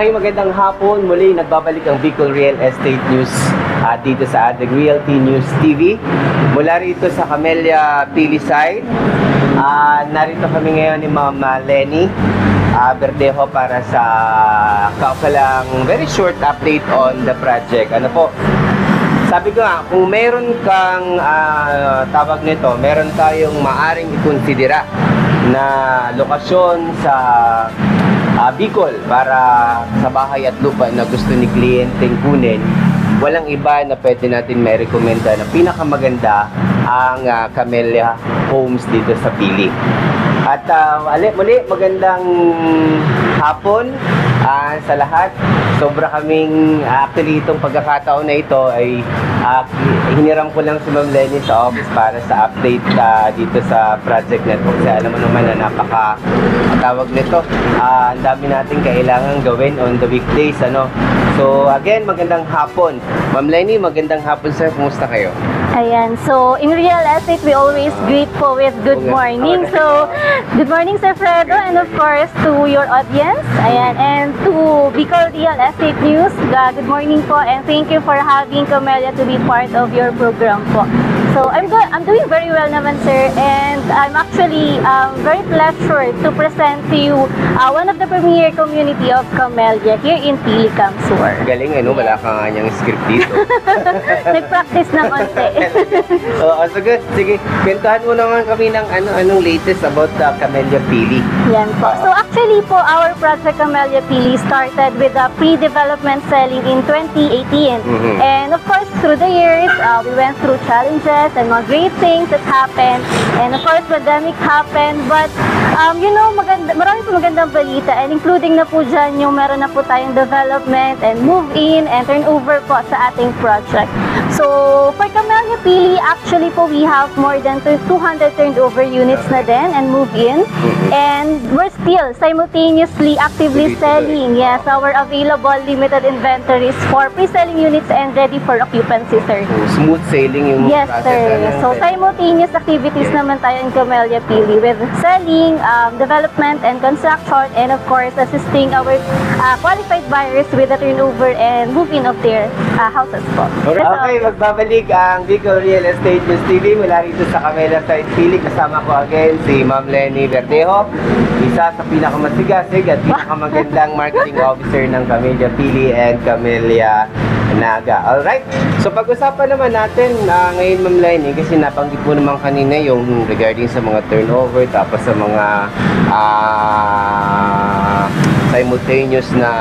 magandang hapon. Muli nagbabalik ang Bicol Real Estate News dito sa ating Realty News TV. Mula rito sa Camellia Pili side. Narito kami ngayon ni Ma'am Lenny Verdejo para sa kaukalang very short update on the project. Ano po? Sabi ko nga, kung meron kang tawag nito, meron tayong maaring ikonsidera na lokasyon sa Bicol para sa bahay at lupa na gusto ni kliyenteng kunin, walang iba na pwede natin may rekomenda na pinakamaganda ang Camellia Homes dito sa Pili. At muli, magandang hapon sa lahat. Sobra kaming, actually itong pagkakataon na ito ay hiniram ko lang si Ma'am Lenny sa office para sa update dito sa project network. Kasi alam mo naman na tawag nito, ang dami natin kailangan gawin on the weekdays, ano. So again, magandang hapon. Ma'am Lenny, magandang hapon sir. Kumusta kayo? Ayan, so in real estate, we always greet po with good morning. So, good morning Sir Fredo, and of course to your audience. Ayan, and to Bicol Real Estate News, good morning po, and thank you for having Camellia to be part of your program po. So, I'm doing very well naman sir, and I'm actually very pleasured to present to you one of the premier community of Camellia here in Pili, Camsur. Galing ano, wala ka nga niyang script dito. Nag-practice na konti. So good. Sige, kwentahan mo naman kami ng anong latest about Camellia Pili. Yan po. So actually po, our project Camellia Pili started with the pre-development selling in 2018. And of course, through the years, we went through challenges and mga great things that happened. And of course, pandemic happened. But, you know, marami po magandang balita. And including na po dyan yung meron na po tayong development and move-in and turnover po sa ating project. So, for Camellia Pili, actually po, we have more than 200 turnover units na din and move-in. And we're still simultaneously actively selling, yes, our available limited inventories for pre-selling units and ready for occupancy, sir. Smooth sailing yung yes, process. Sir. So, simultaneous activities naman tayo in Camellia Pili with selling, development and construction, and of course, assisting our qualified buyers with the turnover and move-in of their houses po. Okay, magbabalik ang Bicol Real Estate News TV mula rito sa Camellia Side Pili. Kasama ko again si Ma'am Lenny Verdejo, isa sa pinakamasigasig at pinakamagandang marketing officer ng Camellia Pili and Camellia Naga. Alright, so pag-usapan naman natin ngayon Ma'am Lenny, kasi nabanggit mo naman kanina yung regarding sa mga turnover, tapos sa mga simultaneous na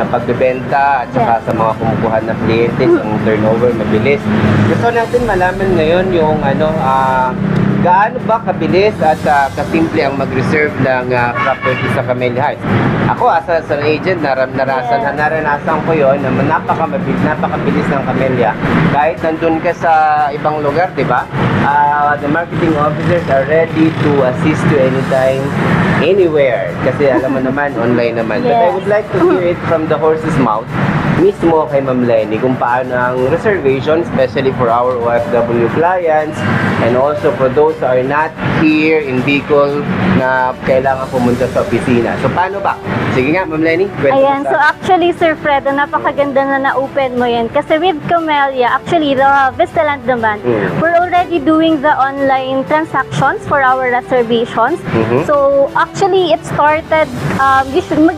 pagbebenta at saka sa mga kumukuha na kliyente, ang turnover mabilis. Gusto natin malaman ngayon yung gaano ba kabilis at kasimple ang mag-reserve ng property sa Camellia Heights. Ako as an agent, naranasan ko yon na napakabilis ng Camellia. Kahit nandun ka sa ibang lugar, di ba? The marketing officers are ready to assist you anytime, anywhere. Kasi alam mo naman, online naman. But I would like to hear it from the horse's mouth mismo kay Ma'am Lenny kung paano ang reservation, especially for our OFW clients and also for those who are not here in Bicol na kailangan pumunta sa opisina. So paano ba? Sige nga, Ma'am Lenny. Ayan, so actually Sir Fredo, napakaganda na na-open mo yan. Kasi with Camellia, actually the Vistaland naman, we're already doing the online transactions for our reservations. So actually it started,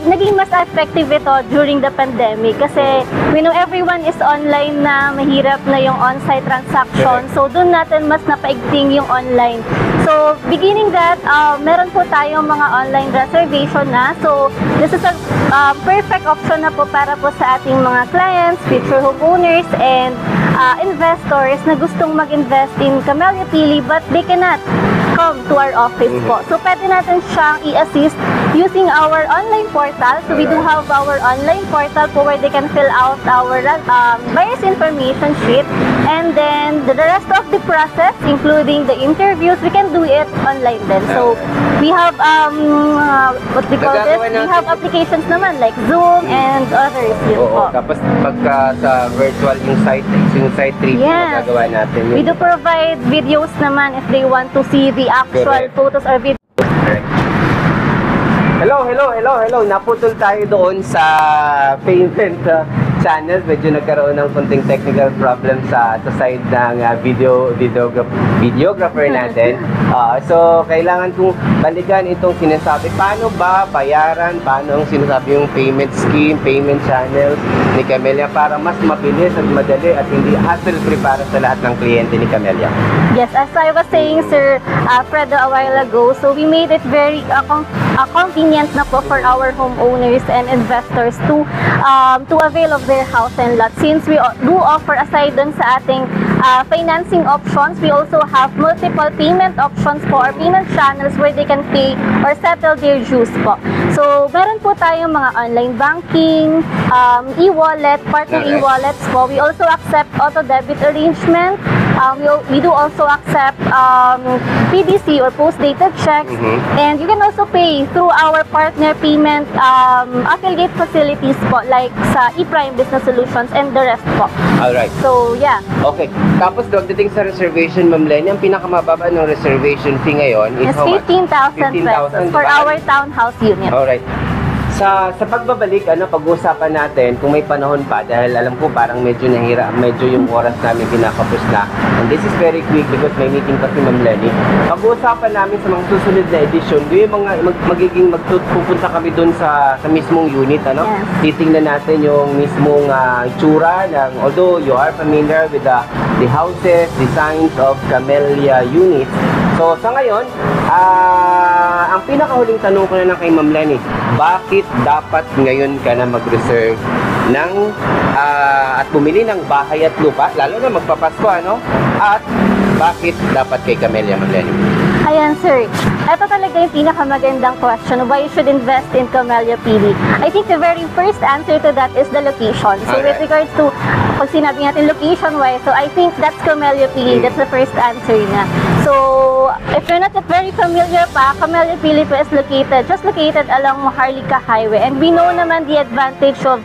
naging mas effective ito during the pandemic kasi we know everyone is online na, mahirap na yung on-site transaction. So doon natin mas napaigting yung online. So beginning that, meron po tayong mga online reservation na. So this is a perfect option na po para po sa ating mga clients, future homeowners, and investors na gustong mag-invest in Camellia Pili but they cannot come to our office po. So pwede natin siyang i-assist using our online portal. So we do have our online portal po where they can fill out our buyer's information sheet, and then the rest of the process including the interviews, we can do it online then. So we have what we call this, we have applications naman like Zoom and others yun po. Tapos pagka sa virtual yung site 3 magagawa natin yun. We do provide videos naman if they want to see the actual photos or videos. Hello. Naputol tayo doon sa payment channels. Medyo nagkaroon ng konting technical problem sa side ng videographer natin. So, kailangan kong balikan itong sinasabi. Paano ba bayaran? Paano ang sinasabi yung payment scheme, payment channels ni Camelia para mas mabilis at madali at hindi hassle-free para sa lahat ng kliyente ni Camelia? Yes, as I was saying, Sir Fredo, a while ago, so we made it very convenient na po for our homeowners and investors to avail of their house and lot. Since we do offer, aside dun sa ating financing options, we also have multiple payment options po or payment channels where they can pay or settle their dues po. So, meron po tayong mga online banking, e-wallet, partner e-wallets po. We also accept auto-debit arrangement. We do also accept PDC or post-dated checks. And you can also pay through our partner payment affiliate facilities po, like sa ePrime Business Solutions and the rest po. Alright. So, yeah. Okay. Tapos, pagdating sa reservation, Ma'am Lenny, ang pinakamababa ng reservation fee ngayon is It's how much? 15,000 pesos for our townhouse unit. Alright. Sa pagbabalik, pag-uusapan natin kung may panahon pa dahil alam ko parang medyo yung oras namin kinakapos na. And this is very quick because may meeting pa si Ma'am Lenny. Pag-uusapan namin sa mga susunod na edisyon, yung pupunta kami dun sa mismong unit, Yes. Titingnan natin yung mismong itsura ng, although you are familiar with the houses, designs of Camelia units. So, sa ngayon, ang pinakahuling tanong ko na lang kay Ma'am Lenny, bakit dapat ngayon ka na mag-reserve ng at bumili ng bahay at lupa, lalo na magpapasko, At bakit dapat kay Camelia, Ma'am Lenny? Ayan, sir. Ito talaga yung pinakamagandang question, why you should invest in Camelia PD. I think the very first answer to that is the location. So, with regards to, pag sinabi natin location-wise, so I think that's Camelia PD. That's the first answer niya. So, if you're not very familiar pa, Camelia PD is located along Maharlika Highway. And we know naman the advantage of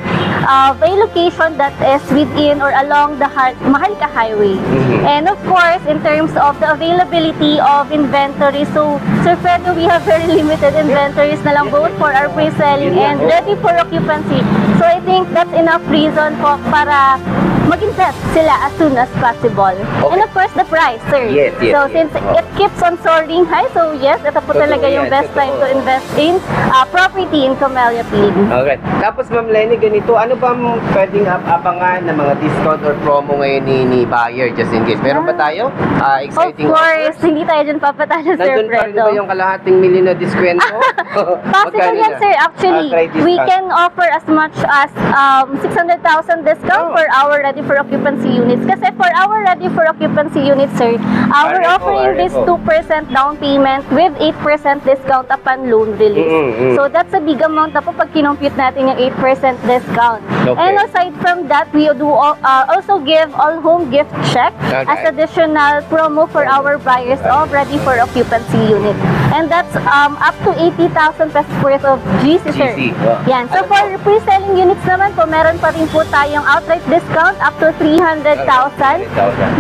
a location that is within or along the Maharlika Highway. And of course, in terms of the availability of inventory, so Sir Fredo, we have very limited inventories na lang both for our pre-selling and ready for occupancy. So I think that's enough reason po para mag-invest sila as soon as possible. Okay. And of course, the price, sir. Yes. So since it keeps on soaring high, so yes, ito po talaga yung best time to invest in property in Camelia PD. Alright. Tapos, Ma'am Lenny, ganito, ano ba pwedeng abangan ng mga discount or promo ngayon ni buyer just in case? Meron ba tayo? Exciting Of course, hindi tayo dyan papatalo, Sir Nandun pa rin Fredo. ba yung kalahating milyon na diskwento? Possible yan, sir. Actually, we can offer as much as 600,000 discount for our ready for occupancy units. Kasi for our ready for occupancy units, sir, we're offering this 2% down payment with 8% discount upon loan release. So that's a big amount na po pag kinompute natin yung 8% discount. Okay. And aside from that, we do also give all home gift check as additional promo for our buyers of ready for occupancy unit. And that's up to 80,000 pesos worth of GC, sir. Yan. So for pre-selling units naman po, meron pa rin po tayong outright discount up to 300,000.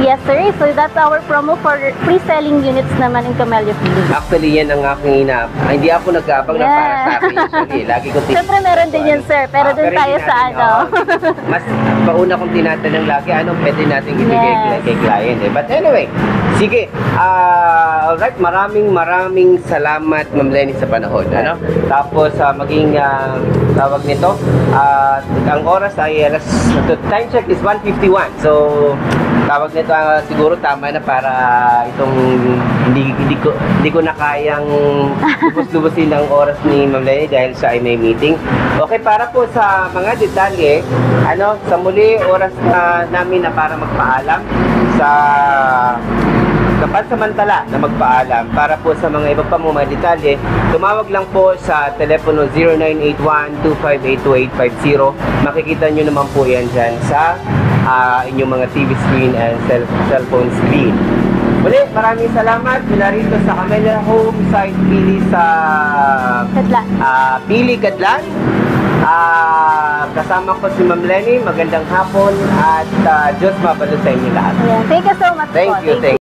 Yes, sir. So that's our promo for pre-selling units naman in Camelia PD. Actually, yan ang aking hindi ako nag-aabang na para sa akin usually. Lagi ko Siyempre meron din yan, sir. Pero dun tayo sa mas pauna kong tinatanong lagi, anong pwede natin ibigay kay client. But anyway, sige. Alright, maraming salamat, Ma'am Lenny, sa panahon. Tapos, maging tawag nito, ang oras ay time check is 1:51. So, tawag nito, siguro tama na para itong hindi ko na kayang lubos-lubosin ang oras ni Ma'am Lenny dahil siya ay may meeting. Okay, para po sa mga detalye, sa muli oras namin na para magpaalam sa pansamantala na magpaalam. Para po sa mga iba pa mga detalye, tumawag lang po sa telepono 0981-258-2850. Makikita nyo naman po yan dyan sa inyong mga TV screen and cellphone screen. Muli, maraming salamat mula rito sa Camelia Home Site Pili sa Pili, Cadlan. Kasama ko si Ma'am Lenny. Magandang hapon at Diyos mabalo sa inyo lahat. Thank you so much. Thank you.